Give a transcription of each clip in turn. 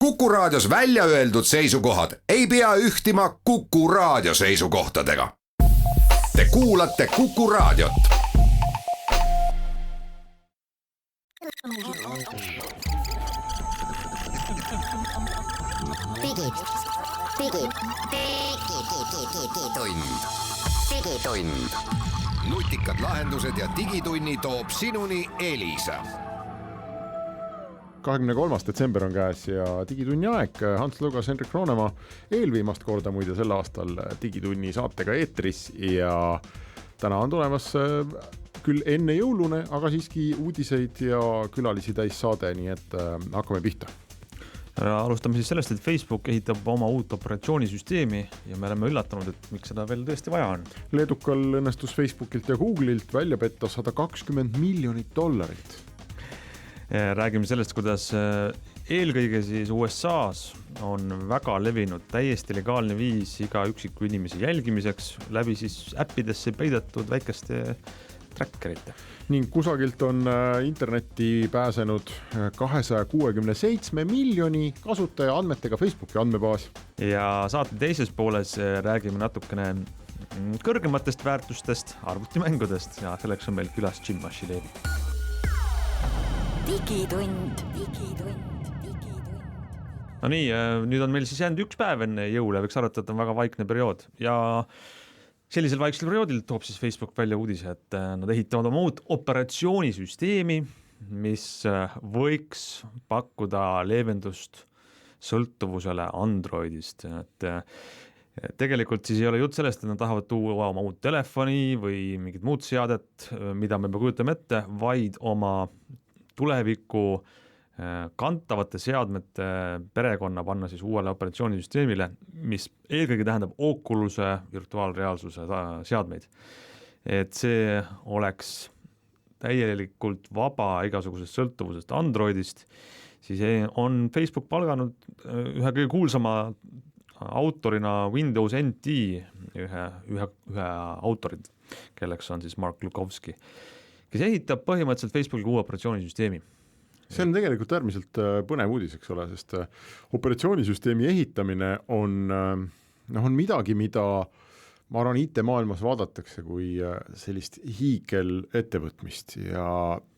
Kuku Raadios välja öeldud seisukohad ei pea ühtima Kuku Raadio seisukohtadega. Te kuulate Kuku Raadiot. Digitund. Nutikad lahendused ja digitunni toob sinuni Elisa. 23. detsember on käes ja digitunni aeg. Hans Lugas, Henrik Roonemaa eelviimast korda muide sel aastal digitunni saatega eetris ja täna on tulemas küll enne jõulune, aga siiski uudiseid ja külalisi täis saade, nii et hakkame pihta. Alustame siis sellest, et Facebook ehitab oma uut operatsioonisüsteemi ja me oleme üllatunud, et miks seda veel tõesti vaja on. Leedukal õnnestus Facebookilt ja Googleilt välja petta $120 miljonit. Räägime sellest, kuidas eelkõige siis USA's on väga levinud täiesti legaalne viis iga üksiku inimese jälgimiseks läbi siis äppidesse peidetud väikeste trackerite. Ning kusagilt on internetti pääsenud 267 miljoni kasutaja andmetega Facebooki andmebaas. Ja saate teises pooles räägime natukene kõrgematest väärtustest, arvutimängudest ja selleks on meil külas Jim Mashilevi. Digitund. No nii, nüüd on meil siis jäänud üks päev enne jõule, võiks arvata, et on väga vaikne periood ja sellisel vaiksel perioodil toob siis Facebook välja uudise, et nad ehitavad oma uut operatsioonisüsteemi, mis võiks pakkuda leevendust sõltuvusele Androidist. Et tegelikult siis ei ole jutt sellest, et nad tahavad tuua oma uut telefoni või mingit muud seadet, mida me kujutame ette, vaid oma tuleviku kantavate seadmete perekonna panna siis uuele operatsioonisüsteemile, mis eelkõige tähendab Oculus'e virtuaalreaalsuse seadmeid. Et see oleks täielikult vaba igasugusest sõltuvusest Androidist, siis on Facebook palganud ühe kõige kuulsama autorina Windows NT, ühe autorid, kelleks on siis Mark Lukovski, kes ehitab põhimõtteliselt Facebooki uue operatsioonisüsteemi. See on tegelikult äärmiselt põnev uudis, eks ole, sest operatsioonisüsteemi ehitamine on midagi, mida ma arvan IT-maailmas vaadatakse kui sellist hiigel ettevõtmist ja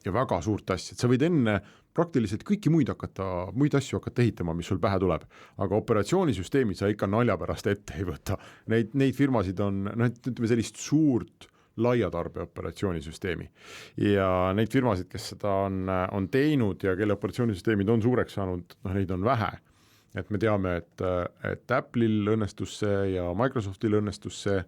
väga suurt asja. Sa võid enne praktiliselt kõiki muid asju hakata ehitama, mis sul pähe tuleb, aga operatsioonisüsteemi sa ikka nalja pärast ette ei võta. Neid firmasid on, ütleme sellist suurt laiatarbija operatsioonisüsteemi ja neid firmasid, kes seda on teinud ja kelle operatsioonisüsteemid on suureks saanud, neid on vähe. Et me teame, et Apple'il õnnestus see ja Microsoftil õnnestus see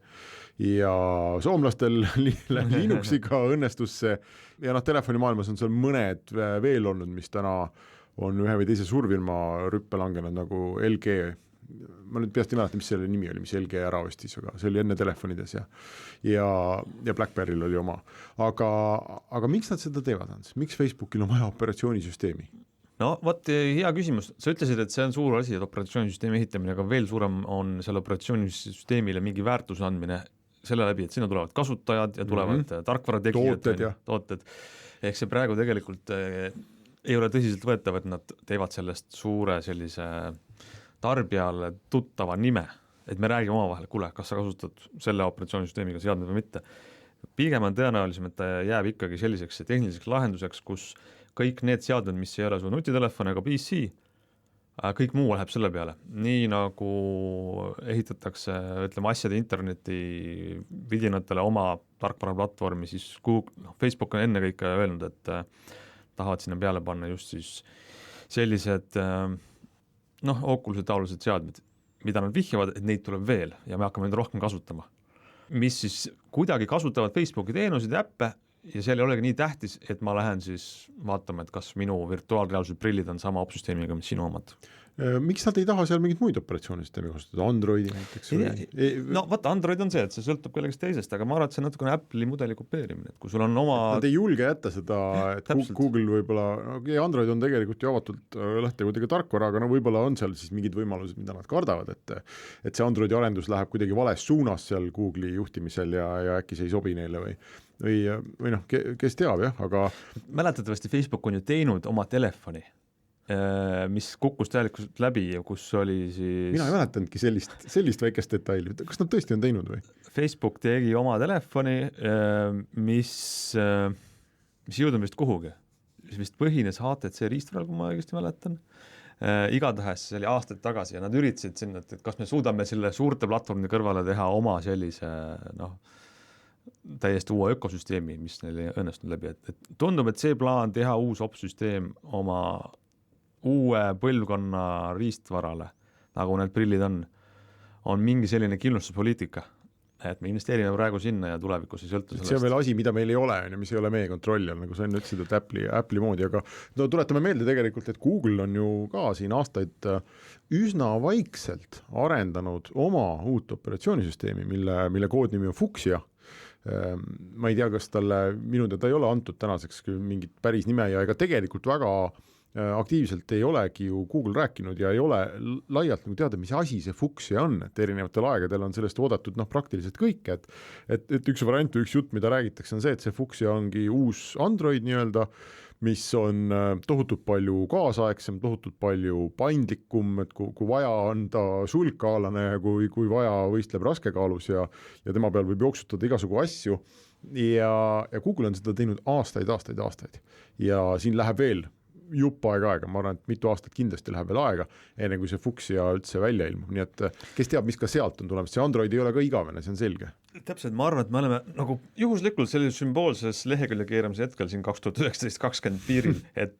ja soomlastel Linuxiga õnnestus see ja telefonimaailmas on seal mõned veel olnud, mis täna on ühe või teise suurfirma rüppe langenud nagu LG. Ma nüüd peast ei mäleta, mis selle nimi oli, mis LG ära ostis, aga see oli enne telefonides ja BlackBerry'l oli oma. Aga miks nad seda teevad, Hans? Miks Facebookil on vaja operatsioonisüsteemi? No vot, hea küsimus. Sa ütlesid, et see on suur asi, et operatsioonisüsteemi ehitamine, aga veel suurem on selle operatsioonisüsteemile mingi väärtuse andmine selle läbi, et sinna tulevad kasutajad ja tulevad tarkvarategijad, tooted. Ehk see praegu tegelikult ei ole tõsiselt võetav, et nad teevad sellest suure sellise tarbijale tuttava nime, et me räägime omavahel, kuule, kas sa kasutad selle operatsioonisüsteemiga seadmed või mitte. Pigem on tõenäolisem, et ta jääb ikkagi selliseks tehniliseks lahenduseks, kus kõik need seadmed, mis ei ole su nutitelefon ega PC, kõik muu läheb selle peale. Nii nagu ehitatakse, ütleme, asjade interneti vidinatele oma tarkvaraplatvormi, siis Facebook on enne kõik öelnud, et tahavad sinna peale panna just siis sellised Oculus'e taolised seadmed, mida nad vihjavad, et neid tuleb veel ja me hakkame neid rohkem kasutama. Mis siis kuidagi kasutavad Facebooki teenuseid ja äppe ja seal ei olegi nii tähtis, et ma lähen siis vaatama, et kas minu virtuaalreaalsuse prillid on sama opsüsteemiga, mis sinu omad. Miks nad ei taha seal mingit muid operatsioonisüsteemi kasutada, Androidi näiteks? No vaata, Android on see, et see sõltub kellegist teisest, aga ma arvan, et see on natukene Apple'i mudeli kopeerimine, et kui sul on oma... Nad ei julge jätta seda, et Google võib-olla, Android on tegelikult ju avatult lähte kuidagi tarkvara, aga võib-olla on seal siis mingid võimalused, mida nad kardavad, et see Androidi arendus läheb kuidagi vales suunas seal Google'i juhtimisel ja äkki see ei sobi neile või kes teab, jah, aga... Mäletatavasti Facebook on ju teinud oma telefoni mis kukkus täielikult läbi ja kus oli siis mina ei mäletanudki sellist väikest detaili, kas nad tõesti on teinud või? Facebook tegi oma telefoni, mis jõudnud vist kuhugi, vist põhines HTC riistvaral, kui ma õigesti mäletan. Igatahes see oli aastaid tagasi ja nad üritasid sinna, et kas me suudame selle suurte platvormide kõrvale teha oma sellise täiesti uue ökosüsteemi, mis neil ei õnnestunud läbi, et tundub, et see plaan teha uus opsüsteem oma uue põlvkonna riistvarale, nagu need prillid on mingi selline kindlustuspoliitika, et me investeerime praegu sinna ja tulevikus ei sõltu sellest. See on veel asi, mida meil ei ole, mis ei ole meie kontrolli all, nagu sa enne ütlesid, et Apple'i moodi, aga no tuletame meelde tegelikult, et Google on ju ka siin aastaid üsna vaikselt arendanud oma uut operatsioonisüsteemi, mille koodnimi on Fuchsia. Ma ei tea, kas talle, minu teada ei ole antud tänaseks mingit päris nime ja ega tegelikult väga aktiivselt ei olegi ju Google rääkinud ja ei ole laialt nagu teada, mis asi see Fuchsia on, et erinevatel aegadel on sellest oodatud praktiliselt kõik, et üks variant või üks jutt, mida räägitakse, on see, et see Fuchsia ongi uus Android nii-öelda, mis on tohutult palju kaasaegsem, tohutult palju paindlikum, et kui vaja on ta sulgkaalane ja kui vaja võistleb raskekaalus ja tema peal võib jooksutada igasugu asju ja Google on seda teinud aastaid ja siin läheb veel jupp aega, ma arvan, et mitu aastat kindlasti läheb veel aega, enne kui see Fuchsia üldse välja ilmub, nii et kes teab, mis ka sealt on tulemas, see Android ei ole ka igavene, see on selge. Täpselt, ma arvan, et me oleme nagu juhuslikult sellises sümboolses lehekülje keeramise hetkel siin 2019-2020 piiril, et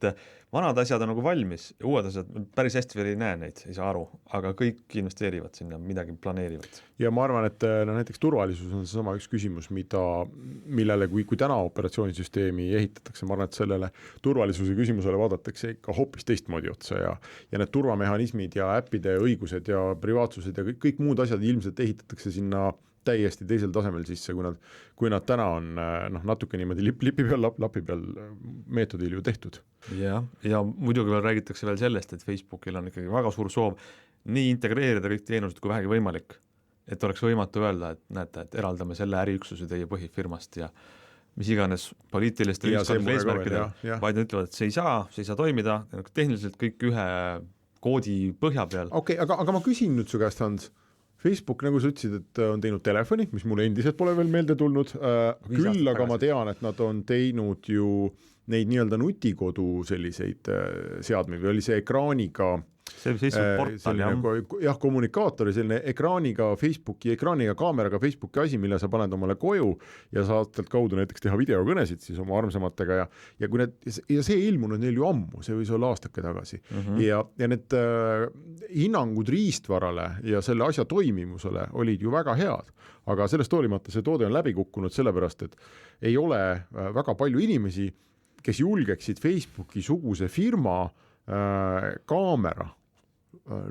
vanad asjad on nagu valmis, uued asjad päris hästi veel ei näe neid, ei saa aru, aga kõik investeerivad sinna, midagi planeerivad. Ja ma arvan, et näiteks turvalisus on seesama üks küsimus, millele kui täna operatsioonisüsteemi ehitatakse, ma arvan, et sellele turvalisuse küsimusele vaadatakse ikka hoopis teistmoodi otsa ja need turvamehhanismid ja äppide õigused ja privaatsused ja kõik muud asjad ilmselt ehitatakse sinna täiesti teisel tasemel sisse, kui nad täna on natuke niimoodi lapi peal meetodil ju tehtud. Ja muidugi veel räägitakse veel sellest, et Facebookil on ikkagi väga suur soov nii integreerida kõik teenused kui vähegi võimalik, et oleks võimatu öelda, et näete, et eraldame selle äriüksuse teie põhifirmast ja mis iganes poliitiliste ühiskondade eesmärkidel, vaid nad ütlevad, et see ei saa toimida, tehniliselt kõik ühe koodi põhja peal. Okei, aga ma küsin nüüd su käest, Hans, Facebook, nagu sa ütlesid, et on teinud telefoni, mis mulle endiselt pole veel meelde tulnud, küll aga ma tean, et nad on teinud ju neid nii-öelda nutikodu selliseid seadmeid või oli see ekraaniga portal, kommunikaatori, selline ekraaniga kaameraga Facebooki asi, mille sa paned omale koju ja saad talt kaudu näiteks teha videokõnesid siis oma armsamatega ja kui ja see ilmunud neil ju ammu, see võis olla aastake tagasi ja need hinnangud riistvarale ja selle asja toimimusele olid ju väga head, aga sellest hoolimata see toode on läbi kukkunud sellepärast, et ei ole väga palju inimesi, kes julgeksid Facebooki suguse firma kaamera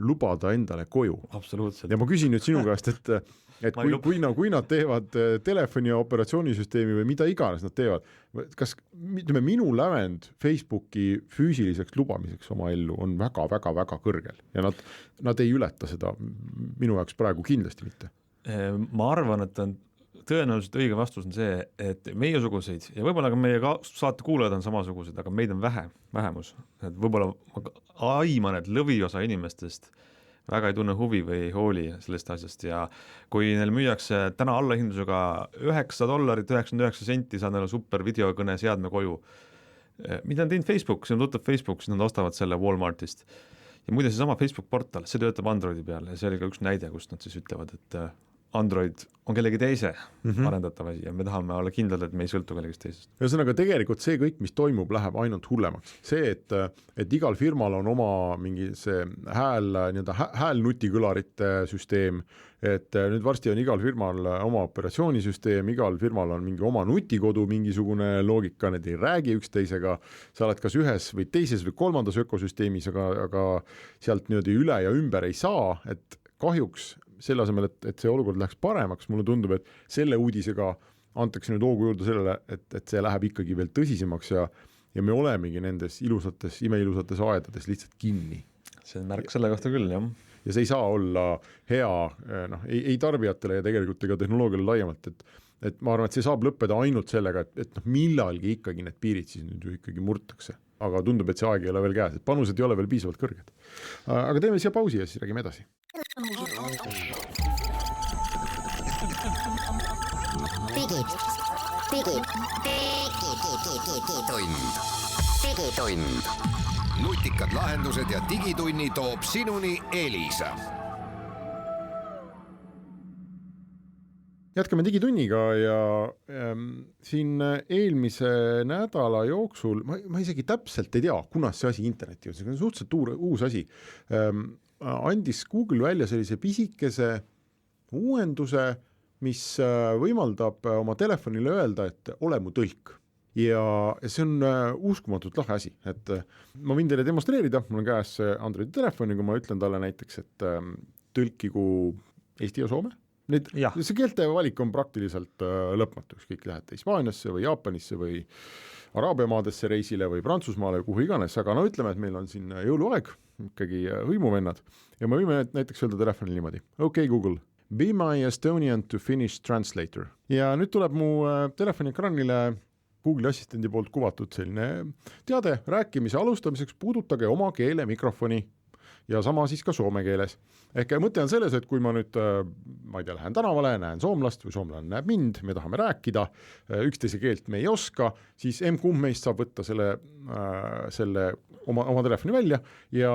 lubada endale koju. Absoluutselt. Ja ma küsin nüüd sinu käest, et kui nad teevad telefoni ja operatsioonisüsteemi või mida iganes nad teevad, kas minu lävend Facebooki füüsiliseks lubamiseks oma ellu on väga-väga-väga kõrgel ja nad ei ületa seda minu jaoks praegu kindlasti mitte. Ma arvan, et tõenäoliselt õige vastus on see, et meiesuguseid ja võib-olla ka meie saate kuulajad on samasugused, aga meid on vähemus. Et võib-olla aiman, et lõviosa inimestest väga ei tunne huvi või ei hooli sellest asjast ja kui neil müüakse täna allahindlusega $9.99 saad neile super videokõne seadme koju. Mida on teinud Facebook, see on tuttav Facebook, siis nad ostavad selle Walmartist. Ja muide see sama Facebook portal, see töötab Androidi peal ja see oli ka üks näide, kus nad siis ütlevad, et Android on kellegi teise arendatav asi ja me tahame olla kindlad, et me ei sõltu kellegist teisest. Ühesõnaga tegelikult see kõik, mis toimub, läheb ainult hullemaks. See, et igal firmal on oma mingi see häälnutikõlarite süsteem, et nüüd varsti on igal firmal oma operatsioonisüsteem, igal firmal on mingi oma nutikodu, mingisugune loogika, need ei räägi üksteisega, sa oled kas ühes või teises või kolmandas ökosüsteemis, aga sealt niimoodi üle ja ümber ei saa, et kahjuks selle asemel, et see olukord läheks paremaks, mulle tundub, et selle uudisega antakse nüüd hoogu juurde sellele, et see läheb ikkagi veel tõsisemaks ja me olemegi nendes imeilusates aedades lihtsalt kinni. See on märk selle kohta küll, jah. Ja see ei saa olla hea ei tarbijatele ja tegelikult ega tehnoloogiale laiemalt, et ma arvan, et see saab lõppeda ainult sellega, et millalgi ikkagi need piirid siis nüüd ju ikkagi murtakse. aga tundub, et see aeg ei ole veel käes, et panused ei ole veel piisavalt kõrged. Aga teeme siia pausi ja siis räägime edasi. Digitund. Nutikad lahendused ja digitunni toob sinuni Elisa. Jätkame digitunniga ja siin eelmise nädala jooksul, ma isegi täpselt ei tea, kunas see asi internetti jõudis, see on suhteliselt uus asi, andis Google välja sellise pisikese uuenduse, mis võimaldab oma telefonile öelda, et ole mu tõlk. Ja see on uskumatult lahe asi, et ma võin teile demonstreerida, mul on käes Androidi telefoni, kui ma ütlen talle näiteks, et tõlkigu Eesti ja Soome. See keelte valik on praktiliselt lõpmatu, kõik lähete Hispaaniasse või Jaapanisse või Araabia maadesse reisile või Prantsusmaale või kuhu iganes, aga no ütleme, et meil on siin jõuluaeg, ikkagi hõimuvennad ja me võime näiteks öelda telefonil niimoodi. Okay, Google, be my Estonian to Finnish translator. Ja nüüd tuleb mu telefoni ekraanile Google Assistendi poolt kuvatud selline teade rääkimise alustamiseks puudutage oma keele mikrofoni ja sama siis ka soome keeles. Ehk mõte on selles, et kui ma nüüd, ma ei tea, lähen tänavale, näen soomlast või soomlane näeb mind, me tahame rääkida, üksteise keelt me ei oska, siis kumb meist saab võtta selle oma telefoni välja ja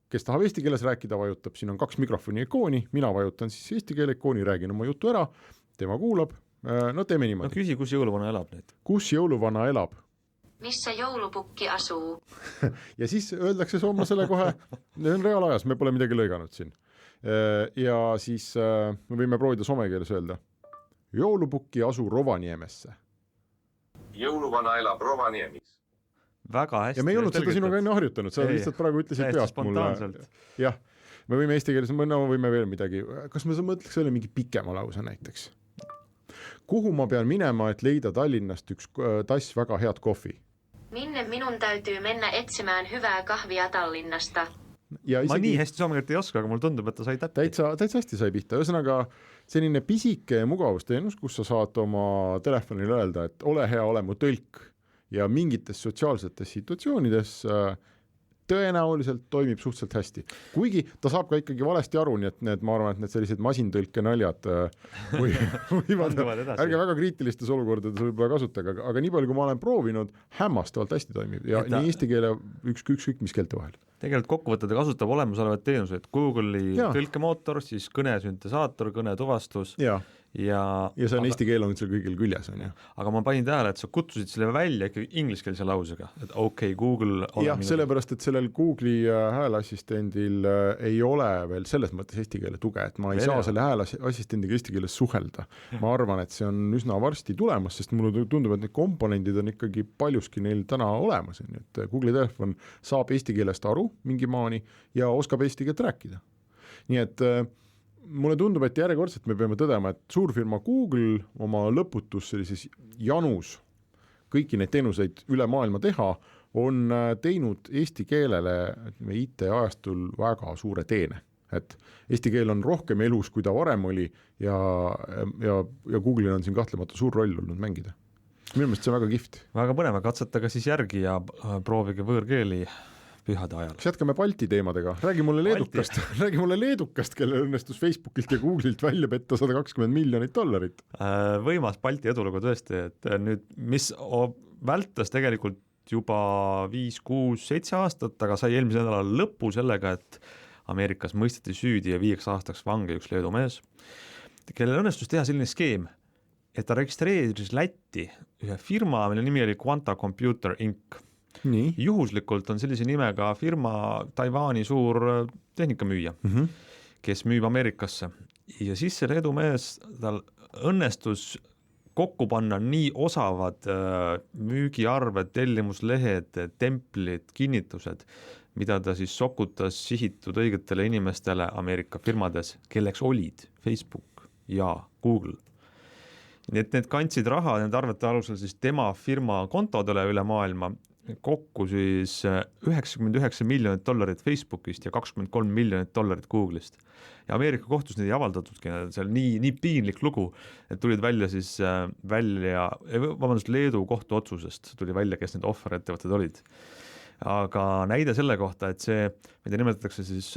kes tahab eesti keeles rääkida, vajutab, siin on 2 mikrofoni ikooni, mina vajutan siis eesti keele ikooni, räägin oma jutu ära, tema kuulab, no teeme niimoodi. No küsi, kus jõuluvana elab nüüd? Kus jõuluvana elab? Missä joulupukki asuu? Ja siis öeldakse soomlasele kohe, need on reaalajas, me pole midagi lõiganud siin. Ja siis me võime proovida soome keeles öelda. Joulupukki asuu Rovaniemesse. Jõuluvana elab Rovaniemis. Väga hästi. Ja me ei olnud seda sinuga enne harjutanud, sa lihtsalt praegu ütlesid peast mulle. Jah, me võime eesti keeles, me võime veel midagi. Kas me mõtleks selle mingi pikema lause näiteks? Kuhu ma pean minema, et leida Tallinnast üks tass väga head kohvi? Minne minun täytyy mennä etsimään hyvää kahvia Tallinnasta? Isegi... Ma nii hästi soomekert ei oska, aga mul tundub, et ta sai täppi. Täitsa hästi sai pihta. Ühesõnaga selline pisike mugavusteenus, kus sa saad oma telefonile öelda, et ole hea, ole mu tõlk ja mingites sotsiaalsetes situatsioonides tõenäoliselt toimib suhteliselt hästi. Kuigi ta saab ka ikkagi valesti aru, nii et ma arvan, et need sellised masintõlke naljad võivad, ärge väga kriitilistes olukordades võib-olla kasutage, aga nii palju, kui ma olen proovinud, hämmastavalt hästi toimib ja nii eesti keele ükskõik mis keelte vahel. Tegelikult kokkuvõtted kasutab olemasolevad teenuseid, Google'i tõlkemootor, siis kõnesüntesaator, kõnetuvastus ja see on eesti keel on seal kõigil küljes. On, aga ma panin tähele, et sa kutsusid selle välja ikkagi ingliskeelse lausega, et okay, Google... Jah, sellepärast, et sellel Google'i hääleassistendil ei ole veel selles mõttes eesti keele tuge, et ma ei saa selle hääleassistendiga eesti keeles suhelda. Ma arvan, et see on üsna varsti tulemas, sest mulle tundub, et need komponendid on ikkagi paljuski neil täna olemas. Et Google'i telefon saab eesti keelest aru mingi maani ja oskab eesti keelt rääkida. Nii et mulle tundub, et järjekordselt me peame tõdema, et suurfirma Google oma lõputus sellises janus kõiki neid teenuseid üle maailma teha, on teinud eesti keelele IT-ajastul väga suure teene. Et eesti keel on rohkem elus, kui ta varem oli ja Google'il on siin kahtlemata suur roll olnud mängida. Minu meelest see on väga kihvt. Väga põneva, katsetage siis järgi ja proovige võõrkeeli pühade ajal. Jätkame Balti teemadega. Räägi mulle leedukast, kelle õnnestus Facebookilt ja Google'ilt välja petta $120 miljonit. Võimas Balti edulugu tõesti, et nüüd, mis vältas tegelikult juba 5, 6, 7 aastat, aga sai eelmise nädala lõpu sellega, et Ameerikas mõisteti süüdi ja 5 aastaks vangi üks Leedu mees, kellel õnnestus teha selline skeem, et ta registreeris Lätti ühe firma, mille nimi oli Quanta Computer Inc. Nii. Juhuslikult on sellise nimega firma Taiwani suur tehnikamüüja, kes müüb Ameerikasse ja siis see Leedu mees, tal õnnestus kokku panna nii osavad müügiarved, tellimuslehed, templid, kinnitused, mida ta siis sokutas sihitud õigetele inimestele Ameerika firmades, kelleks olid Facebook ja Google. Need kandsid raha, need arvete alusel siis tema firma kontodele üle maailma kokku siis $99 miljonit Facebookist ja $23 miljonit Google'ist. Ja Ameerika kohtus neid ei avaldatudki, seal nii piinlik lugu, et tulid välja siis Leedu kohtuotsusest tuli välja, kes need ohverettevõtted olid. Aga näide selle kohta, et see, mida nimetatakse siis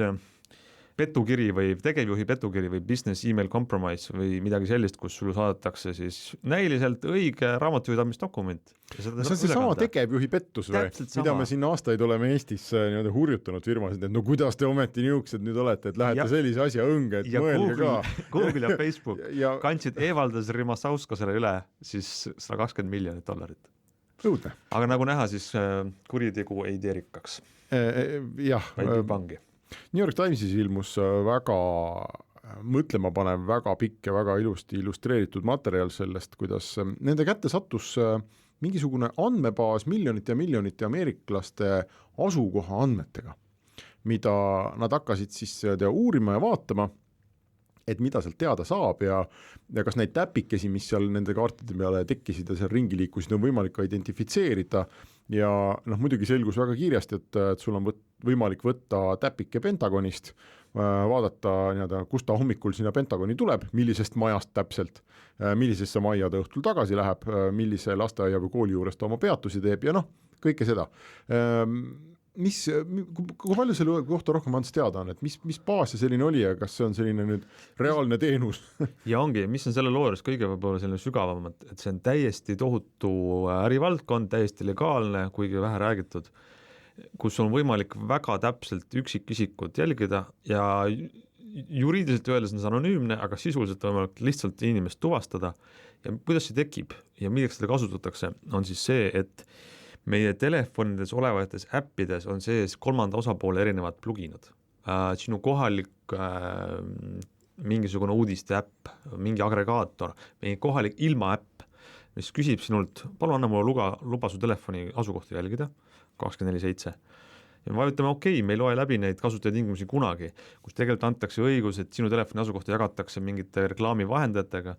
petukiri või tegevjuhi petukiri või business email compromise või midagi sellist, kus sulle saadetakse siis näiliselt õige raamatupidamisdokument. See on see sama tegevjuhi pettus või? Mida me siin aastaid oleme Eestis hurjutanud firmasid, et no kuidas te ometi niisugused nüüd olete, et lähete sellise asja õnge, et mõelge ka. Google ja Facebook kandsid Evaldas Rimashauskasele üle siis $120 miljonit. Õudne. Aga nagu näha, siis kuritegu ei tee rikkaks. Vaid pangi. New York Timesis ilmus väga mõtlema panev, väga pikk ja väga ilusti illustreeritud materjal sellest, kuidas nende kätte sattus mingisugune andmebaas miljonite ameeriklaste asukoha andmetega, mida nad hakkasid siis uurima ja vaatama, et mida sealt teada saab ja kas neid täpikesi, mis seal nende kaartide peale tekkisid ja seal ringi liikusid, on võimalik ka identifitseerida ja muidugi selgus väga kiiresti, et sul on võimalik võtta täpike Pentagonist, vaadata, kust ta hommikul sinna Pentagoni tuleb, millisest majast täpselt, millisesse majja ta õhtul tagasi läheb, millise lasteaia või kooli juures ta oma peatusi teeb ja kõike seda. Kui palju selle kohta rohkem andis teada on, et mis baas see selline oli ja kas see on selline nüüd reaalne teenus? Ja ongi, mis on selle loo juures kõige võib-olla selline sügavam, et see on täiesti tohutu ärivaldkond, täiesti legaalne, kuigi vähe räägitud, kus on võimalik väga täpselt üksikisikud jälgida ja juriidiliselt öeldes on see anonüümne, aga sisuliselt on võimalik lihtsalt inimest tuvastada ja kuidas see tekib ja milleks seda kasutatakse, on siis see, et meie telefonides olevates äppides on sees kolmanda osapoole erinevad pluginad. Sinu kohalik mingisugune uudiste äpp, mingi agregaator, mingi kohalik ilmaäpp, mis küsib sinult, palun anna mulle luba su telefoni asukohta jälgida, 24/7. Ja vajutame me ei loe läbi neid kasutajatingimusi kunagi, kus tegelikult antakse õigus, et sinu telefoni asukohta jagatakse mingite reklaamivahendajatega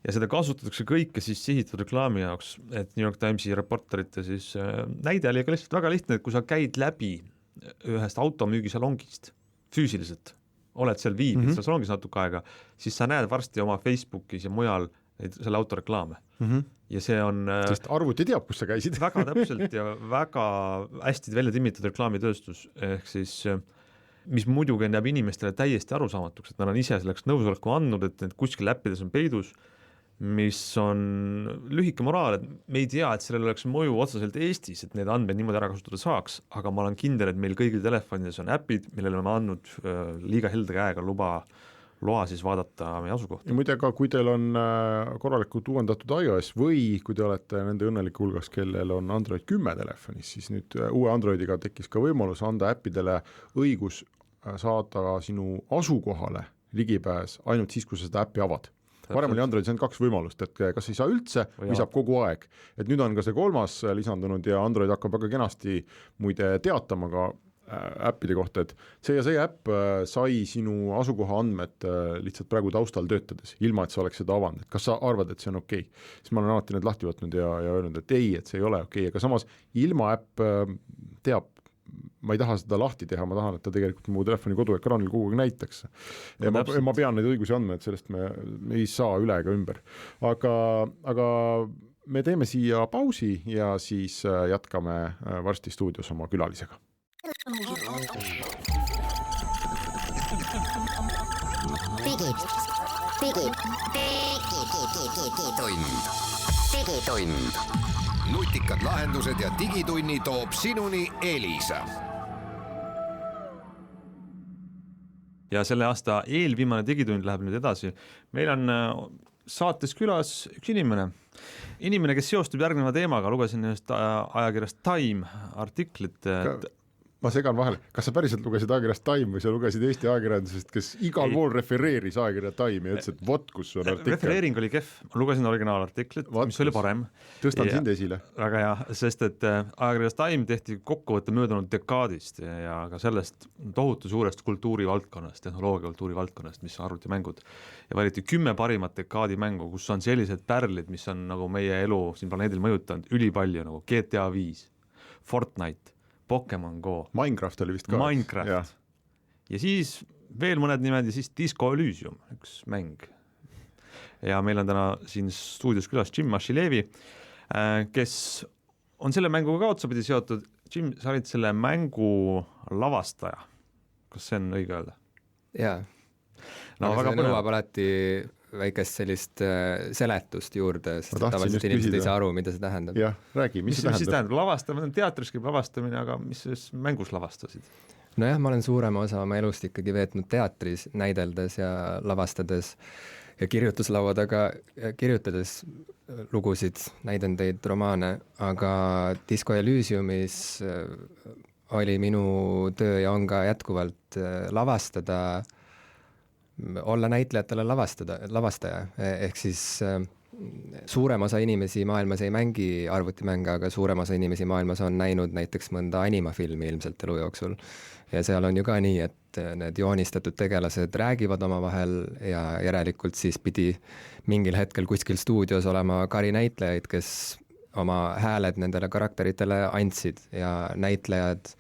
ja seda kasutatakse kõike siis sihitud reklaami jaoks, et New York Timesi reporterite siis näide oli ka lihtsalt väga lihtne, et kui sa käid läbi ühest automüügisalongist füüsiliselt, oled seal viibid seal salongis natuke aega, siis sa näed varsti oma Facebookis ja mujal selle autoreklaame. Ja see on sest arvuti teab, kus sa käisid. Väga täpselt ja väga hästi välja timmitud reklaamitööstus, ehk siis mis muidugi jääb inimestele täiesti arusaamatuks, et nad on ise selleks nõusoleku andnud, et need kuskil äppides on peidus, mis on lühike moraal, et me ei tea, et sellel oleks mõju otseselt Eestis, et need andmeid niimoodi ära kasutada saaks, aga ma olen kindel, et meil kõigil telefonides on äpid, millele on andnud liiga helde käega loa siis vaadata meie asukohta. Ja muide ka, kui teil on korralikult uuendatud iOS või kui te olete nende õnnelike hulgas, kellel on Android 10 telefonis, siis nüüd uue Androidiga tekkis ka võimalus anda äppidele õigus saada sinu asukohale ligipääs ainult siis, kui sa seda äppi avad. Varem oli Androidis on 2 võimalust, et kas ei saa üldse või saab kogu aeg. Et nüüd on ka see 3. lisandunud ja Android hakkab väga kenasti muide teatama ka äppide kohta, et see ja see äpp sai sinu asukoha andmed lihtsalt praegu taustal töötades, ilma et sa oleks seda avanud. Et kas sa arvad, et see on okei? Siis ma olen alati need lahti võtnud ja öelnud, et ei, et see ei ole okei. Aga samas ilma äpp teab, ma ei taha seda lahti teha, ma tahan, et ta tegelikult mu telefoni koduekraanil kogu aeg näitaks. Ja ma pean neid õigusi andma, et sellest me ei saa üle ega ümber. Aga me teeme siia pausi ja siis jätkame varsti stuudios oma külalisega. Digitund. Nutikad lahendused ja digitunni toob sinuni Elisa. Ja selle aasta eelviimane digitund läheb nüüd edasi. Meil on saates külas üks inimene, kes seostub järgneva teemaga. Lugesin just ajakirjast Time artiklit. Ma segan vahele, kas sa päriselt lugesid ajakirjast Time või sa lugesid Eesti ajakirjandusest, kes igal pool refereeris ajakirja Time ja ütles, et vot kus on artikkel. Refereering oli kehv, ma lugesin originaalartiklit, mis oli parem. Tõstan sind esile. Väga hea, sest et ajakirjas Time tehti kokkuvõtte möödunud dekaadist ja ka sellest tohutu suurest kultuurivaldkonnast, tehnoloogia kultuurivaldkonnast, mis on arvutimängud. Ja valiti 10 parimat dekaadi mängu, kus on sellised pärlid, mis on nagu meie elu siin planeedil mõjutanud ülipalju, nagu GTA 5. Fortnite, Pokemon Go, Minecraft oli vist ka. Minecraft ja siis veel mõned nimed ja siis Disco Elysium, üks mäng. Ja meil on täna siin stuudios külas Jim Mashilevi, kes on selle mänguga ka otsapidi seotud. Jim, sa olid selle mängu lavastaja. Kas see on õige öelda? Jaa. No, aga see nõuab alati väikest sellist seletust juurde, sest tavaliselt inimesed ei saa aru, mida see tähendab. Jah, räägi, mis see tähendab? Lavastamine, teatris käib lavastamine, aga mis siis mängus lavastasid? Nojah, ma olen suurema osa oma elust ikkagi veetnud teatris, näideldes ja lavastades ja kirjutuslaua taga kirjutades lugusid, näidendeid, romaane, aga Disco Elysiumis oli minu töö ja on ka jätkuvalt lavastada, olla näitlejatele lavastaja, ehk siis suurem osa inimesi maailmas ei mängi arvutimänge, aga suurem osa inimesi maailmas on näinud näiteks mõnda animafilmi ilmselt elu jooksul. Ja seal on ju ka nii, et need joonistatud tegelased räägivad omavahel ja järelikult siis pidi mingil hetkel kuskil stuudios olema kari näitlejaid, kes oma hääled nendele karakteritele andsid ja näitlejad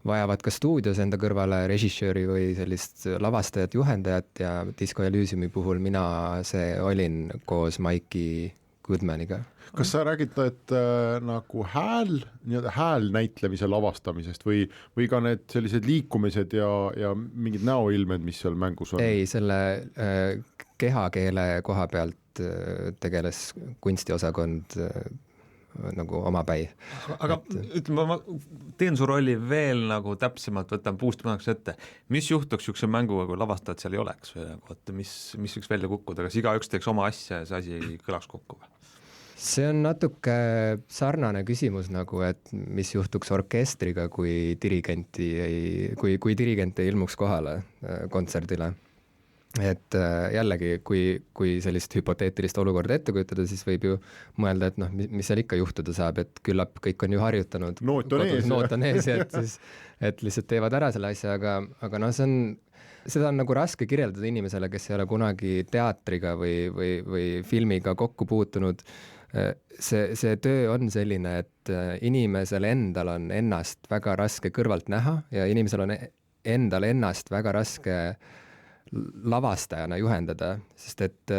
vajavad ka stuudios enda kõrvale režissööri või sellist lavastajat, juhendajat ja Disco Elysiumi puhul mina see olin koos Mikey Goodmaniga. Kas sa räägid, et nagu hääl näitlemise lavastamisest või ka need sellised liikumised ja mingid näoilmed, mis seal mängus on? Ei, selle kehakeele koha pealt tegeles kunstiosakond nagu omapäi. Aga ütleme, ma teen su rolli veel nagu täpsemalt, võtan puust mõnaks ette. Mis juhtuks niisuguse mänguga, kui lavastajad seal ei oleks? Või mis võiks välja kukkuda? Kas igaüks teeks oma asja ja see asi ei kõlaks kokku? See on natuke sarnane küsimus nagu, et mis juhtuks orkestriga, kui dirigent ei ilmuks kohale kontserdile. Et jällegi, kui sellist hüpoteetilist olukorda ette kujutada, siis võib ju mõelda, et mis seal ikka juhtuda saab, et küllap kõik on ju harjutanud. Noot on ees, et lihtsalt teevad ära selle asja, aga seda on nagu raske kirjeldada inimesele, kes ei ole kunagi teatriga või filmiga kokku puutunud. See töö on selline, et inimesel endal on ennast väga raske kõrvalt näha ja inimesel on endal ennast väga raske lavastajana juhendada, sest et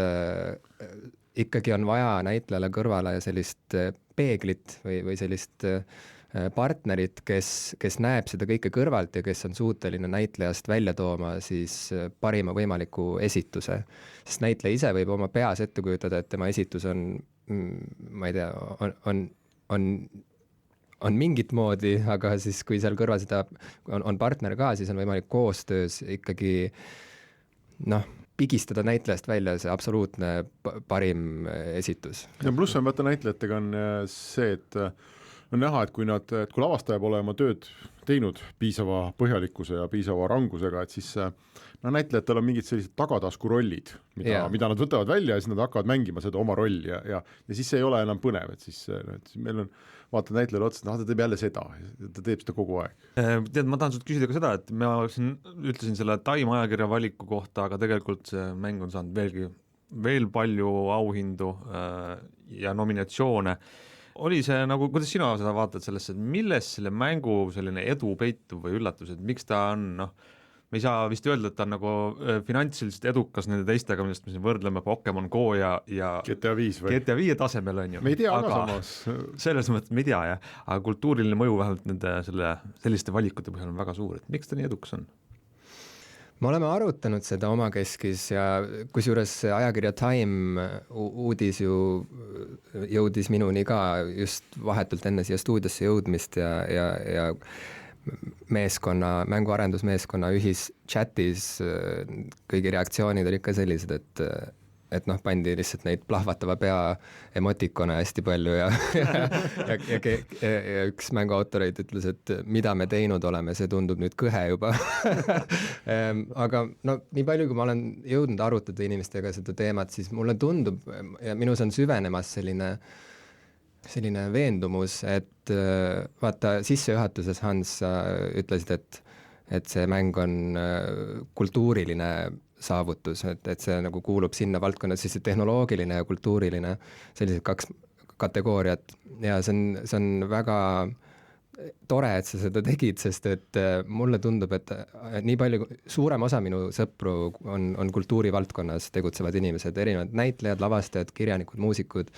ikkagi on vaja näitlejale kõrvale sellist peeglit või sellist partnerit, kes näeb seda kõike kõrvalt ja kes on suuteline näitlejast välja tooma siis parima võimaliku esituse. Sest näitleja ise võib oma peas ette kujutada, et tema esitus on, ma ei tea, on mingit moodi, aga siis kui seal kõrval seda on partner ka, siis on võimalik koostöös ikkagi pigistada näitlejast välja see absoluutne parim esitus. Ja pluss on vaata näitlejatega on see, et on näha, et kui lavastaja pole oma tööd teinud piisava põhjalikkuse ja piisava rangusega, et siis näitlejatel on mingid sellised tagatasku rollid, mida nad võtavad välja ja siis nad hakkavad mängima seda oma rolli ja siis see ei ole enam põnev, et siis meil on vaatad näitlejale otsa, ta teeb jälle seda, ta teeb seda kogu aeg. Tead, ma tahan sult küsida ka seda, et ma ütlesin selle Time ajakirja valiku kohta, aga tegelikult see mäng on saanud veel palju auhindu ja nominatsioone. Oli see nagu, kuidas sina seda vaatad sellesse, et milles selle mängu selline edu peitub või üllatus, et miks ta on, me ei saa vist öelda, et ta on nagu finantsiliselt edukas nende teistega, millest me siin võrdleme Pokemon Go ja GTA 5 või? GTA 5 tasemel on ju. Me ei tea aga samas. Selles mõttes me ei tea, jah. Aga kultuuriline mõju vähemalt nende selliste valikute põhjal on väga suur, et miks ta nii edukas on? Me oleme arutanud seda omakeskis ja kusjuures ajakirja Time uudis ju jõudis minuni ka just vahetult enne siia stuudiosse jõudmist ja mänguarendusmeeskonna ühischatis kõigi reaktsioonid olid ka sellised, et pandi lihtsalt neid plahvatava pea emotikone hästi palju ja üks mänguautoreid ütles, et mida me teinud oleme, see tundub nüüd kõhe juba. Aga nii palju, kui ma olen jõudnud arutada inimestega seda teemat, siis mulle tundub ja minus on süvenemas selline veendumus, et vaata sissejuhatuses Hans ütlesid, et see mäng on kultuuriline saavutus, et see nagu kuulub sinna valdkonda, siis see tehnoloogiline ja kultuuriline, sellised kaks kategooriat ja see on väga tore, et sa seda tegid, sest et mulle tundub, et nii palju, suurem osa minu sõpru on kultuurivaldkonnas tegutsevad inimesed, erinevad näitlejad, lavastajad, kirjanikud, muusikud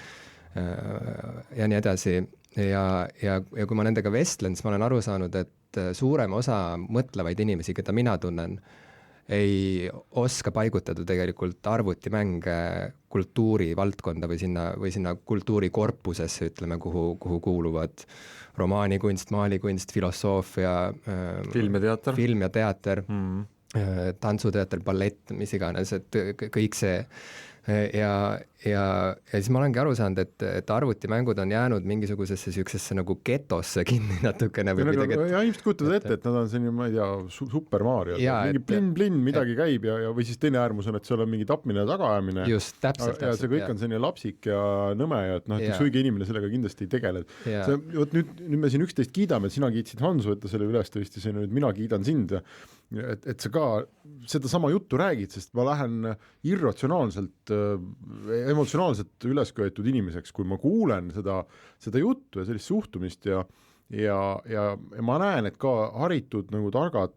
ja nii edasi. Ja kui ma nendega vestlen, siis ma olen aru saanud, et suurem osa mõtlevaid inimesi, keda mina tunnen, ei oska paigutada tegelikult arvutimänge kultuurivaldkonda või sinna kultuurikorpusesse, ütleme, kuhu kuuluvad romaanikunst, maalikunst, filosoofia, film ja teater, tantsuteater, ballett, mis iganes, et kõik see. Ja siis ma olengi aru saanud, et arvutimängud on jäänud mingisugusesse sükksesse nagu getosse kinni natukene või midagi. Ja ilmselt kutavad ette, et nad on selline, ma ei tea, Super Mario, mingi plinn midagi käib ja või siis teine äärmus on, et seal on mingi tapmine ja tagaajamine. Just, täpselt. Ja see kõik on selline lapsik ja nõme ja et üks õige inimene sellega kindlasti ei tegele. Nüüd me siin 11 kiidame, et sina kiitsid Hansu, et ta selle üles tõstis ja nüüd mina kiidan sind. Et sa ka seda sama juttu räägid, sest ma lähen irratsionaalselt, emotsionaalselt ülesköetud inimeseks, kui ma kuulen seda juttu ja sellist suhtumist ja ma näen, et ka haritud nagu targad,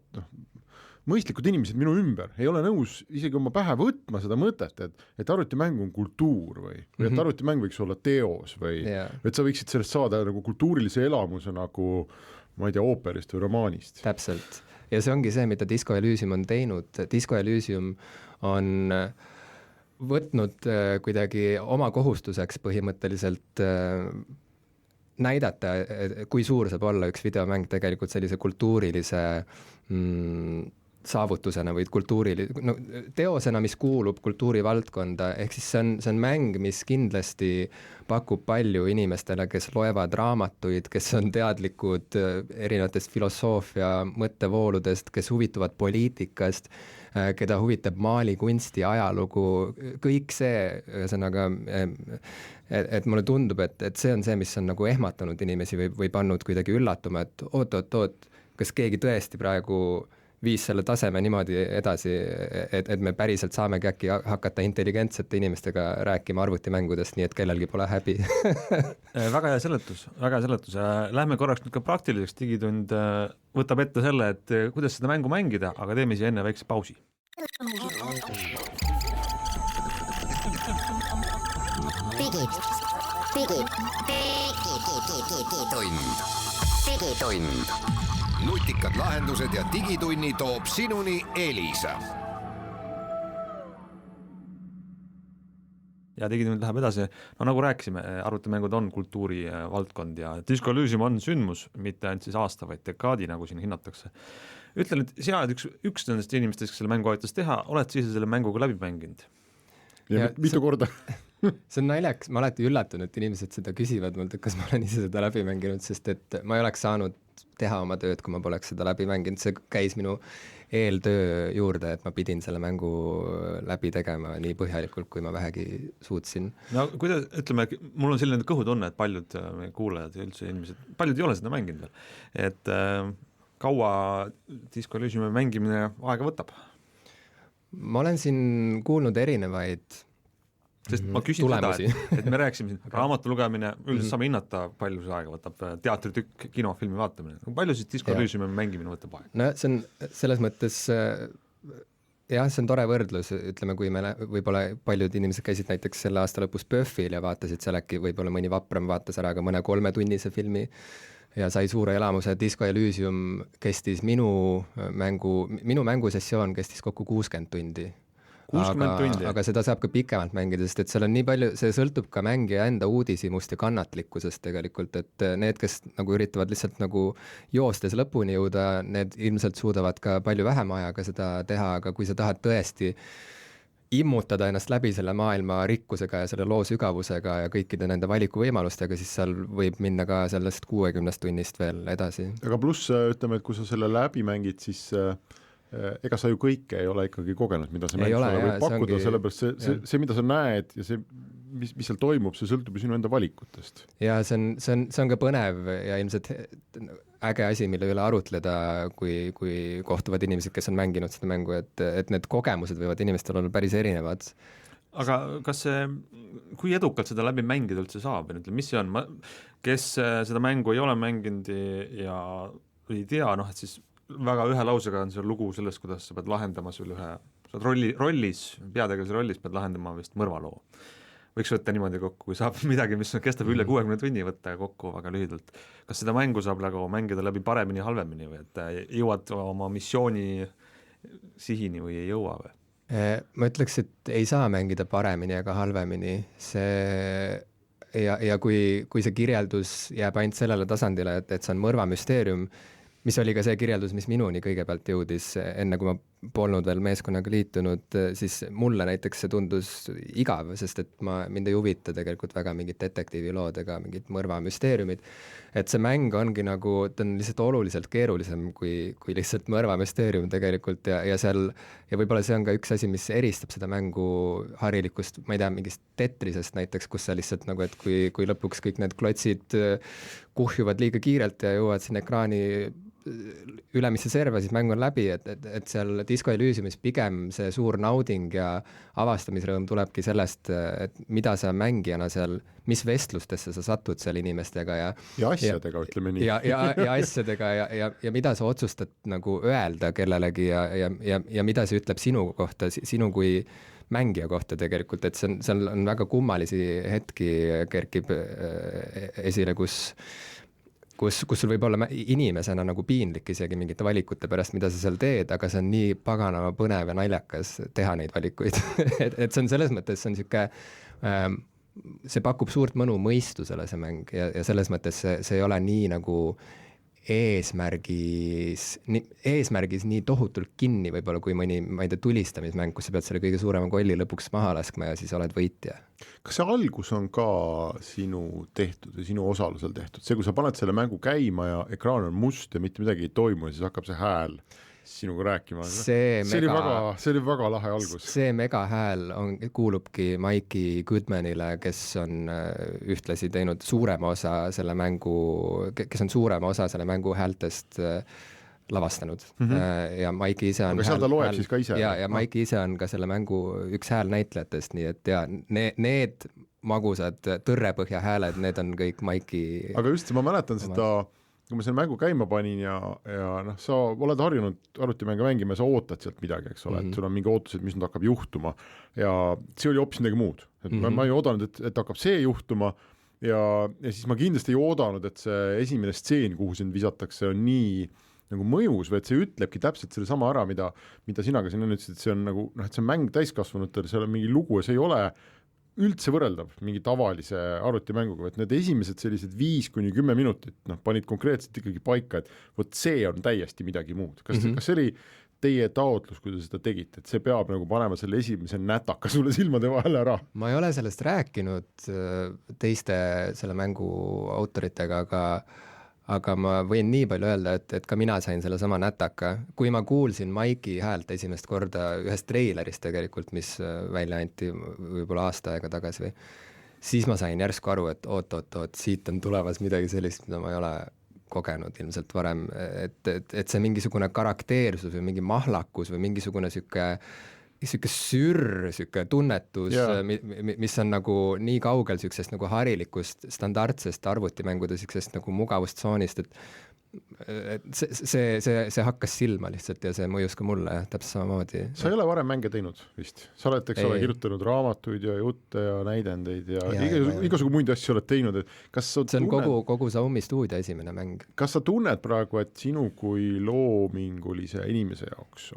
mõistlikud inimesed minu ümber ei ole nõus isegi oma pähe võtma seda mõtet, et arvutimäng on kultuur või et arvutimäng võiks olla teos või et sa võiksid sellest saada nagu kultuurilise elamuse nagu, ma ei tea, ooperist või romaanist. Täpselt. Ja see ongi see, mida Disco Elysium on teinud. Disco Elysium on võtnud kuidagi oma kohustuseks põhimõtteliselt näidata, kui suur saab olla üks videomäng tegelikult sellise kultuurilise saavutusena või teosena, mis kuulub kultuurivaldkonda, ehk siis see on mäng, mis kindlasti pakub palju inimestele, kes loevad raamatuid, kes on teadlikud erinevatest filosoofia mõttevooludest, kes huvituvad poliitikast, keda huvitab maalikunsti, ajalugu, kõik see, ühesõnaga, et mulle tundub, et see on see, mis on nagu ehmatanud inimesi või pannud kuidagi üllatuma, et oot, kas keegi tõesti praegu viis selle taseme niimoodi edasi, et me päriselt saamegi äkki hakata intelligentsete inimestega rääkima arvutimängudest, nii et kellelgi pole häbi. Väga hea seletus. Lähme korraks nüüd ka praktiliseks. Digitund võtab ette selle, et kuidas seda mängu mängida, aga teeme siia enne väikse pausi. Digitund. Nutikad lahendused ja digitunni toob sinuni Elisa. Ja digitund läheb edasi. No nagu rääkisime, arvutimängud on kultuuri valdkond ja Disco Elysium on sündmus, mitte ainult siis aasta, vaid dekaadi, nagu siin hinnatakse. Ütlen, et sina oled üks nendest inimestest, kes selle mängu aitas teha, oled siis selle mänguga läbi mänginud? Ja mitu korda? See on naljaks, ma alati üllatunud, et inimesed seda küsivad mult, et kas ma olen ise seda läbi mänginud, sest et ma ei oleks saanud teha oma tööd, kui ma poleks seda läbi mänginud, see käis minu eeltöö juurde, et ma pidin selle mängu läbi tegema nii põhjalikult, kui ma vähegi suutsin. No kuidas, ütleme, mul on selline kõhutunne, et paljud kuulajad ja üldse inimesed, paljud ei ole seda mänginud veel, et kaua Disco Elysiumi mängimine aega võtab? Ma olen siin kuulnud erinevaid sest ma küsin tulemusi. Seda, et me rääksime siin raamatu lugemine, üldiselt saame hinnata, palju see aega võtab, teatritükk, kinofilmi vaatamine. Palju siis Disco Elysiumi mängimine võtab aega? No see on selles mõttes, jah, see on tore võrdlus, ütleme, kui me võib-olla paljud inimesed käisid näiteks selle aasta lõpus Buffil ja vaatasid seal äkki võib-olla mõni vapram vaatas ära ka mõne 3-tunnise filmi ja sai suure elamuse. Disco Elysium kestis minu mängusessioon kestis kokku 60 tundi. Aga seda saab ka pikemalt mängida, sest et seal on nii palju, see sõltub ka mängija enda uudishimust ja kannatlikkusest tegelikult, et need, kes nagu üritavad lihtsalt nagu joostes lõpuni jõuda, need ilmselt suudavad ka palju vähem ajaga seda teha, aga kui sa tahad tõesti immutada ennast läbi selle maailma rikkusega ja selle loo sügavusega ja kõikide nende valikuvõimalustega, siis seal võib minna ka sellest 60 tunnist veel edasi. Aga pluss, ütleme, et kui sa selle läbi mängid, siis ega sa ju kõike ei ole ikkagi kogenud, mida see mäng sulle võib pakkuda, sellepärast see, mida sa näed ja see, mis seal toimub, see sõltub ju sinu enda valikutest. Ja see on ka põnev ja ilmselt äge asi, mille üle arutleda, kui kohtuvad inimesed, kes on mänginud seda mängu, et need kogemused võivad inimestel olla päris erinevad. aga kas see, kui edukalt seda läbi mängida üldse saab, mis see on, kes seda mängu ei ole mänginud ja ei tea, noh, et siis väga ühe lausega on see lugu sellest, kuidas sa pead lahendama sul ühe, sa oled rollis, peategelase rollis pead lahendama vist mõrvaloo. Võiks võtta niimoodi kokku, kui saab midagi, mis kestab üle 60 tunni võtta kokku väga lühidalt. Kas seda mängu saab nagu mängida läbi paremini, halvemini või et jõuad oma missiooni sihini või ei jõua või? Ma ütleks, et ei saa mängida paremini ega halvemini, see ja kui see kirjeldus jääb ainult sellele tasandile, et see on mõrvamüsteerium, mis oli ka see kirjeldus, mis minuni kõigepealt jõudis, enne kui ma polnud veel meeskonnaga liitunud, siis mulle näiteks see tundus igav, sest et mind ei huvita tegelikult väga mingid detektiivilood ega mingid mõrvamüsteeriumid. Et see mäng ongi nagu, ta on lihtsalt oluliselt keerulisem kui lihtsalt mõrvamüsteerium tegelikult ja võib-olla see on ka üks asi, mis eristab seda mängu harilikust, ma ei tea, mingist Tetrisest näiteks, kus sa lihtsalt nagu, et kui lõpuks kõik need klotsid kuhjuvad liiga kiirelt ja jõuavad sinna ekraani ülemisse serva, siis mäng on läbi, et seal Disco Elysiumis pigem see suur nauding ja avastamisrõõm tulebki sellest, et mida sa mängijana seal, mis vestlustesse sa satud seal inimestega ja asjadega, ütleme nii. Ja asjadega ja mida sa otsustad nagu öelda kellelegi ja mida see ütleb sinu kohta, sinu kui mängija kohta tegelikult, et seal on väga kummalisi hetki kerkib esile, kus sul võib olla inimesena nagu piinlik isegi mingite valikute pärast, mida sa seal teed, aga see on nii paganama põnev ja naljakas teha neid valikuid et see on selles mõttes, see on siuke, see pakub suurt mõnu mõistusele see mäng ja selles mõttes see ei ole nii nagu eesmärgis nii tohutult kinni võib-olla kui mõni, ma ei tea, tulistamismäng, kus sa pead selle kõige suurema kolli lõpuks maha laskma ja siis oled võitja. Kas see algus on ka sinu tehtud või sinu osalusel tehtud? See, kui sa paned selle mängu käima ja ekraan on must ja mitte midagi ei toimu ja siis hakkab see hääl sinuga rääkima. See oli väga lahe algus. See megahääl kuulubki Mikey Goodmanile, kes on ühtlasi teinud suurema osa selle mängu häältest lavastanud. Ja Mikey ise on aga seal ta loeb siis ka ise. Ja Mikey ise on ka selle mängu üks häälnäitlejatest, nii et ja need magusad tõrrepõhja hääled, need on kõik Mikey. Aga just, ma mäletan seda, kui ma selle mängu käima panin ja noh, sa oled harjunud arvutimänge mängima ja sa ootad sealt midagi, eks ole, et sul on mingi ootused, mis nüüd hakkab juhtuma ja see oli hoopis midagi muud. Et ma ei oodanud, et hakkab see juhtuma ja siis ma kindlasti ei oodanud, et see esimene stseen, kuhu sind visatakse, on nii nagu mõjus või et see ütlebki täpselt selle sama ära, mida sina ka siin ütlesid, et see on nagu, noh, et see on mäng täiskasvanutel, seal on mingi lugu ja see ei ole üldse võrreldav mingi tavalise arvutimänguga, et need esimesed sellised 5-10 minutit panid konkreetselt ikkagi paika, et vot see on täiesti midagi muud. Kas see oli teie taotlus, kui te seda tegite, et see peab nagu panema selle esimese nätaka sulle silmade vahele ära? Ma ei ole sellest rääkinud teiste selle mängu autoritega, aga ma võin nii palju öelda, et ka mina sain selle sama nätaka. Kui ma kuulsin Mikey häält esimest korda ühest treilerist tegelikult, mis välja anti võib-olla aasta aega tagasi, siis ma sain järsku aru, et oot, siit on tulemas midagi sellist, mida ma ei ole kogenud ilmselt varem, et see mingisugune karakteersus või mingi mahlakus või mingisugune siuke tunnetus, mis on nagu nii kaugel siuksest nagu harilikust standardsest arvutimängude siuksest nagu mugavustsoonist, et see hakkas silma lihtsalt ja see mõjus ka mulle täpselt samamoodi. Sa ei ole varem mänge teinud vist? Sa oled, eks ole, kirjutanud raamatuid ja jutte ja näidendeid ja igasugu muid asju oled teinud. See on kogu Zaumi stuudio esimene mäng. Kas sa tunned praegu, et sinu kui loomingulise inimese jaoks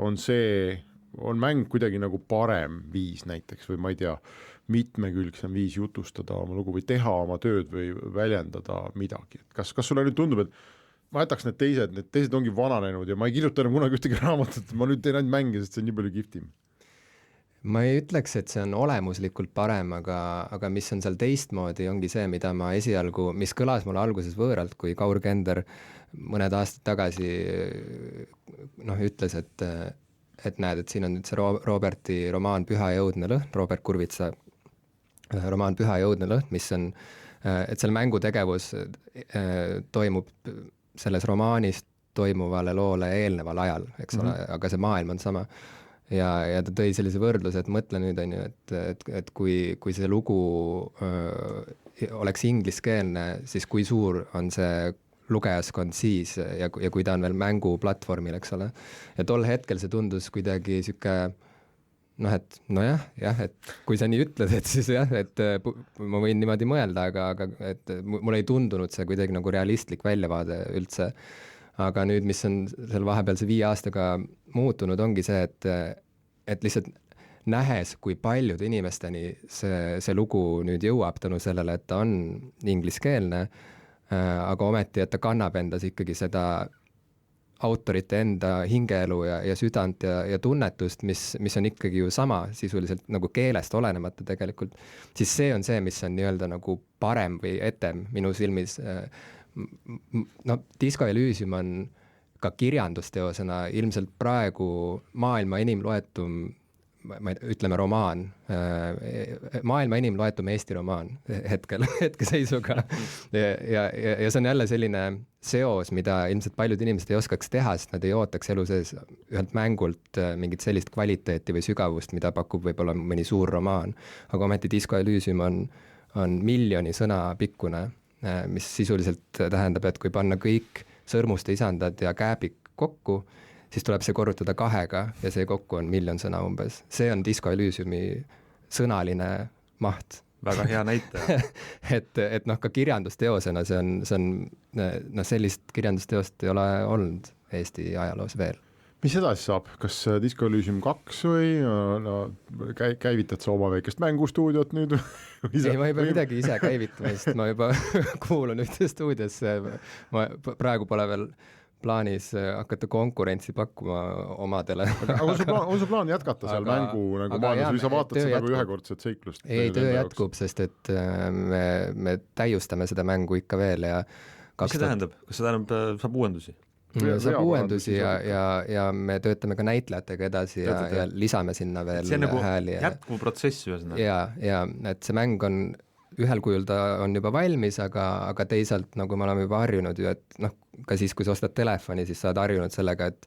on mäng kuidagi nagu parem viis näiteks või ma ei tea, mitmekülgsem viis jutustada oma lugu või teha oma tööd või väljendada midagi. Kas sulle nüüd tundub, et ma jätaks need teised ongi vananenud ja ma ei kirjuta enam kunagi ühtegi raamatut, ma nüüd teen ainult mänge, sest see on nii palju kihvtim? Ma ei ütleks, et see on olemuslikult parem, aga mis on seal teistmoodi, ongi see, mida ma esialgu, mis kõlas mulle alguses võõralt, kui Kaur Kender mõned aastad tagasi ütles, et näed, et siin on nüüd see Roberti romaan Püha ja õudne lõhn, Robert Kurvitsa romaan Püha ja õudne lõhn, mis on, et selle mängutegevus toimub selles romaanis toimuvale loole eelneval ajal, eks ole, aga see maailm on sama. ja ta tõi sellise võrdluse, et mõtle nüüd on ju, et kui see lugu oleks ingliskeelne, siis kui suur on see lugejaskond siis ja kui ta on veel mänguplatvormil, eks ole. Ja tol hetkel see tundus kuidagi siuke et et kui sa nii ütled, et siis jah, et ma võin niimoodi mõelda, aga et mul ei tundunud see kuidagi nagu realistlik väljavaade üldse. Aga nüüd, mis on seal vahepealse 5 aastaga muutunud, ongi see, et lihtsalt nähes, kui paljude inimesteni see lugu nüüd jõuab tänu sellele, et ta on ingliskeelne, aga ometi, et ta kannab endas ikkagi seda autorite enda hingeelu ja südant ja tunnetust, mis on ikkagi ju sama sisuliselt nagu keelest olenemata tegelikult, siis see on see, mis on nii-öelda nagu parem või etem minu silmis. Disco Elysium on ka kirjandusteosena ilmselt praegu maailma inimloetum, ütleme romaan, maailma inimloetum Eesti romaan hetkeseisuga. Ja see on jälle selline seos, mida ilmselt paljud inimesed ei oskaks teha, sest nad ei ootaks elu sees ühelt mängult mingit sellist kvaliteeti või sügavust, mida pakub võib-olla mõni suur romaan. Aga ometi Disco Elysium on miljoni sõna pikkune, mis sisuliselt tähendab, et kui panna kõik Sõrmuste isandad ja Kääbik kokku, siis tuleb see korrutada 2 ja see kokku on 1 miljon sõna umbes. See on Disco Elysiumi sõnaline maht. Väga hea näite. et ka kirjandusteosena see on sellist kirjandusteost ei ole olnud Eesti ajaloos veel. Mis edasi saab? Kas Disco Elysium 2 või käivitad sa oma väikest mängustuudiot nüüd? Ei, ma ei pea midagi ise käivitamist, ma juba kuulun ühte stuudiosse, ma praegu pole veel plaanis hakata konkurentsi pakkuma omadele. Aga on su plaan jätkata seal mängu nagu maailmas või sa vaatad seda kui ühekordset seiklust? Ei, töö jätkub, sest et me täiustame seda mängu ikka veel. Mis see tähendab? Kas see tähendab saab uuendusi? Saab uuendusi ja me töötame ka näitlejatega edasi ja lisame sinna veel hääli. See on nagu jätkuv protsess ühesõnaga. Ja et see mäng on ühel kujul ta on juba valmis, aga teisalt nagu me oleme juba harjunud ju, et ka siis, kui sa ostad telefoni, siis sa oled harjunud sellega, et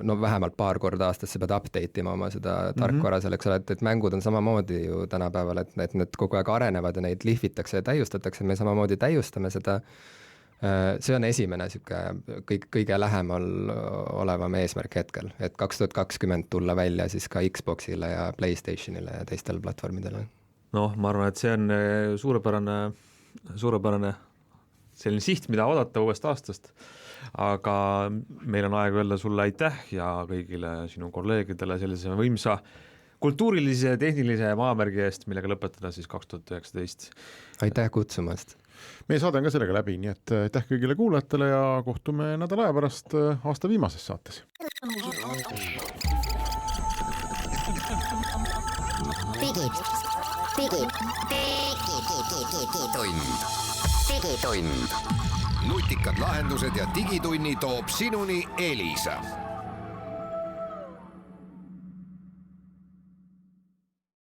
vähemalt 2 korda aastas sa pead update ima oma seda tarkvara selleks, et mängud on samamoodi ju tänapäeval, et need kogu aeg arenevad ja neid lihvitakse ja täiustatakse, me samamoodi täiustame seda. See on esimene kõige lähemal olevam eesmärk hetkel, et 2020 tulla välja siis ka Xboxile ja PlayStationile ja teistele platvormidele. Ma arvan, et see on suurepärane selline siht, mida oodata uuest aastast, aga meil on aeg öelda sulle aitäh ja kõigile sinu kolleegidele sellise võimsa kultuurilise ja tehnilise maamärgi eest, millega lõpetada siis 2019. Aitäh kutsumast! Meie saade on ka sellega läbi, nii et aitäh kõigile kuulajatele ja kohtume nädala aja pärast aasta viimases saates. Digitund. Nutikad lahendused ja digitunni toob sinuni Elisa.